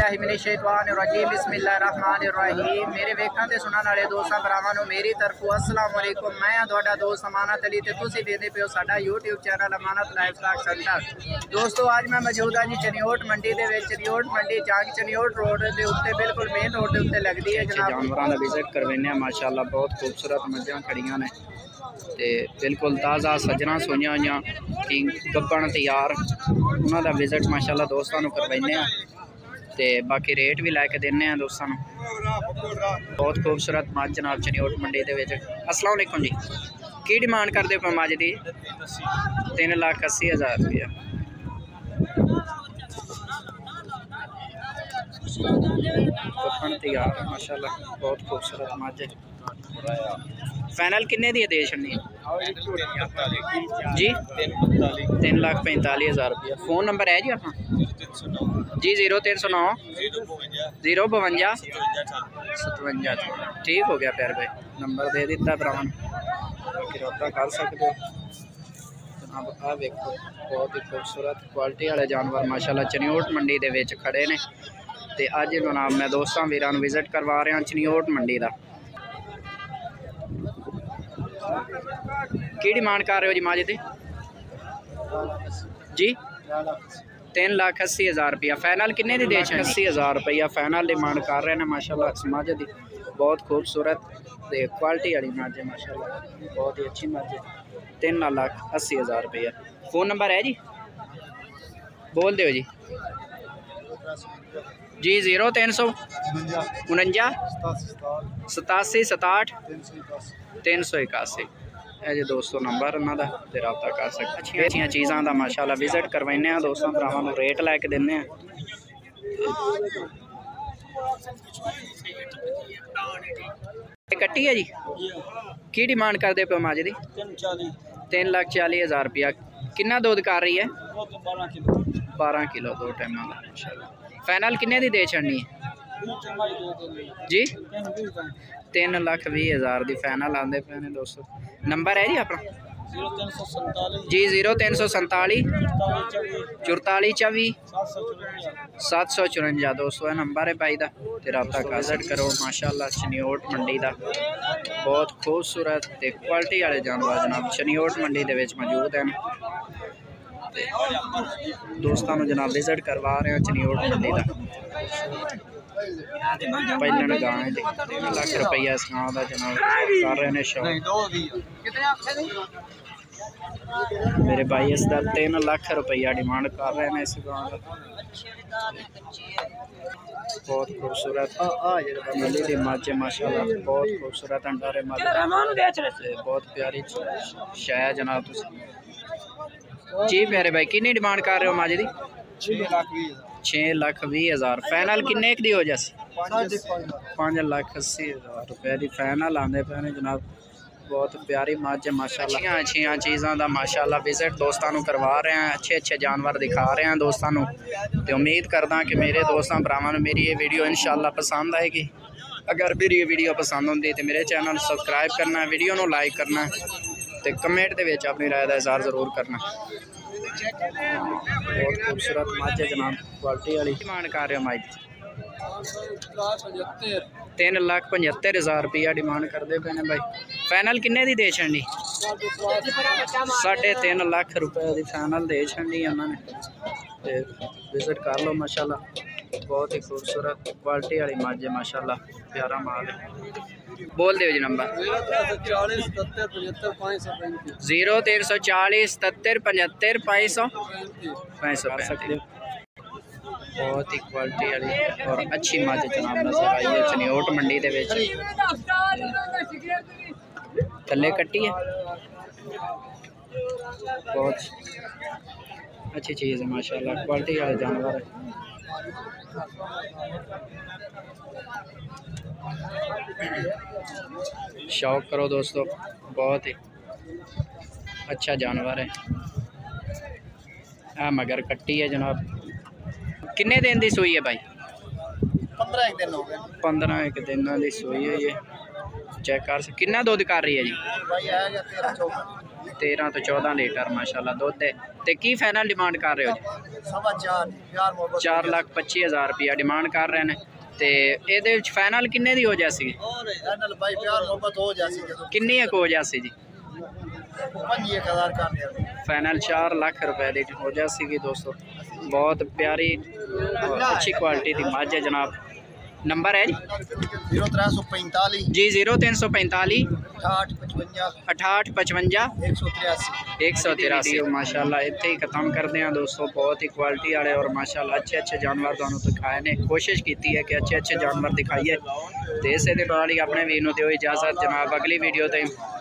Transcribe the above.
बिल्लाहि मिनश शैतानिर रजीम बिस्मिल्लाहिर रहमानिर रहीम। मेरे वेखण ते सुनण वाले दोस्तां भरावां नूं मेरी तरफों अस्सलाम वालेकुम। मैं तुहाडा दोस्त अमानत अली ते तुसीं वेखदे पिओ साडा यूट्यूब चैनल अमानत लाइफस्टाइल सेंटर। दोस्तों अज मैं मौजूद हाँ जी चनियोट मंडी दे विच। चनियोट मंडी जंग चनियोट रोड के उत्ते बिल्कुल मेन रोड के उत्ते लगती है जनाब। जानवरों का विजिट करवाने माशाअल्लाह बहुत खूबसूरत मझां खड़ियां ने ते बिल्कुल ताज़ा सजना सोईया हुई कि गब्बन तैयार उन्हों का विजिट माशाअल्लाह दोस्तों को करवाने ते बाकी रेट भी लैके देने दोस्तों को। बहुत खूबसूरत मझ जनाब चनियोट मंडी के विच। अस्सलाम वालेकुम जी, की डिमांड करते पे मझ की? 3,80,000 रुपया। गब्बन तैयार माशाअल्लाह बहुत खूबसूरत मझ। फाइनल किन्ने दी दे छड़नी जी? 3,45,000 रुपया। फ़ोन नंबर है जी अपना जी? 0309 052 57। ठीक हो गया प्यार भाई, नंबर दे दिता भरावां बाकी रब्ता कर सकते हो जनाब। आ वेखो बहुत ही खूबसूरत क्वालिटी वाले जानवर माशाअल्लाह चनियोट मंडी दे विच खड़े ने ते अज जनाब मैं दोस्तों वीरां नूं विजिट करवा रहा चनियोट मंडी का। की डिमांड कर रहे हो जी माझे ते जी? 3,80,000 रुपया। फाइनल किन्ने दी दे? 80,000 रुपया फाइनल डिमांड कर रहे हैं माशाअल्लाह। मझ दी बहुत खूबसूरत ते क्वालिटी वाली मझ है माशाअल्लाह, बहुत ही अच्छी मझ है। 3,80,000 रुपया। फ़ोन नंबर है जी? बोल दो जी जी। 0349 87 67 381 है जी दोस्तों नंबर उन्होंने तो रब्ता कर सकते। अच्छी अच्छी चीज़ों का माशाअल्लाह विजिट करवाने दोस्तों भरावां रेट लैके देने। कट्टी है जी, की डिमांड करते पे मझ की? 3,40,000 रुपया। कितना दूध कर रही है? 12 किलो 2 टाइम का माशाअल्लाह। फाइनल किन्ने दी दे छड़नी जी? 3,20,000 की फाइनल आते पे ने दोस्तों। नंबर है जी अपना जी? 0347 44 24 754 दोस्तों नंबर है भाई का तो रब्ता विजिट करो माशाअल्लाह। चनियोट मंडी का बहुत खूबसूरत ते क्वालिटी वाले जानवर जनाब चनियोट मंडी के विच मौजूद हैं। दोस्तों को जनाब विजिट करवा रहे हैं चनियोट मंडी का। पहले गाने 3 लाख रुपया इस गाँव का जनाब कर रहे हैं शो। मेरे भाई इसका 3 लाख रुपया डिमांड कर रहे हैं इस गाँव का। बहुत खूबसूरत नीली दी मझ माशाअल्लाह, बहुत खूबसूरत अंडारे मझ, बहुत प्यारी शय जनाब। जी प्यारे भाई कितनी डिमांड कर रहे हो मझ की? 6,20,000। फाइनल किन्ने दी हो जासी? 5,80,000 रुपये की फाइनल आते पे ने जनाब। बहुत प्यारी मझ है माशाअल्लाह। अच्छी चीज़ों का माशाअल्लाह विजिट दोस्तों को करवा रहे हैं, अच्छे अच्छे जानवर दिखा रहे हैं दोस्तों को। तो उम्मीद करदा कि मेरे दोस्तों भरावां नूं मेरी ये वीडियो इंशाअल्लाह पसंद आएगी। अगर मेरी ये वीडियो पसंद होंदी तो मेरे चैनल सबसक्राइब करना, वीडियो को लाइक करना तो कमेंट के अपनी राय का इजहार जरूर करना। बहुत खूबसूरत मझ है जनाब क्वालिटी वाली। डिमांड कर रहे हो मझ? 3,75,000 रुपया डिमांड करते पे ने भाई। फाइनल किन्ने दी दे छड़नी? 3.5 लाख रुपए की फाइनल दे छड़नी उन्होंने। विजिट कर लो माशाअल्लाह, बहुत ही खूबसूरत क्वालिटी वाली मझ है माशाअल्लाह, प्यारा माल है। बोल दो जी नंबर। 0340 77 75 535 बहुत ही क्वालिटी वाली और अच्छी मझ जनाब नजर आई है चनियोट मंडी के विच। थल्ले कट्टी है, बहुत अच्छी चीज़ है माशाअल्लाह, क्वालिटी वाले जानवर है। शौक करो दोस्तों, बहुत ही अच्छा जानवर है। हाँ मगर कट्टी है जनाब। किन्ने दिन की सूई है भाई? 15 दिन हो गए। 15 दिन की सूई है ये। चेक कर कितना दूध कर रही है जी? भाई आएगा 13-14 13 ਤੋਂ 14 ਲੀਟਰ ਮਾਸ਼ਾਅੱਲਾ ਦੁੱਧ ਹੈ। ਤੇ ਕੀ ਫਾਈਨਲ ਡਿਮਾਂਡ ਕਰ ਰਹੇ ਹੋ ਜੀ? 4,25,000 ਰੁਪਇਆ ਡਿਮਾਂਡ ਕਰ ਰਹੇ ਨੇ। ਤੇ ਇਹਦੇ ਵਿੱਚ ਫਾਈਨਲ ਕਿੰਨੇ ਦੀ ਹੋ ਜਾਸੀ? ਫਾਈਨਲ ਭਾਈ ਪਿਆਰ ਮੁਹੱਬਤ ਹੋ ਜਾਸੀ ਜਦੋਂ ਕਿੰਨੀ ਇੱਕ ਹੋ ਜਾਸੀ ਜੀ? 5000 ਕਰ ਦਿਆ फाइनल 4 लाख रुपए की हो जाएगी दोस्तों। बहुत प्यारी और अच्छी क्वालिटी की मझ है जनाब। नंबर है जी 0345 जी 0345 6855 6855 183 माशाल्लाह। इतने ही खत्म करते हैं दोस्तों। बहुत ही क्वालिटी वाले और माशाल्लाह अच्छे अच्छे जानवर तुहानू दिखाए ने। कोशिश की है कि अच्छे अच्छे जानवर दिखाइए। तो इस अपने वीर नूं दिओ इजाजत जनाब। अगली वीडियो ते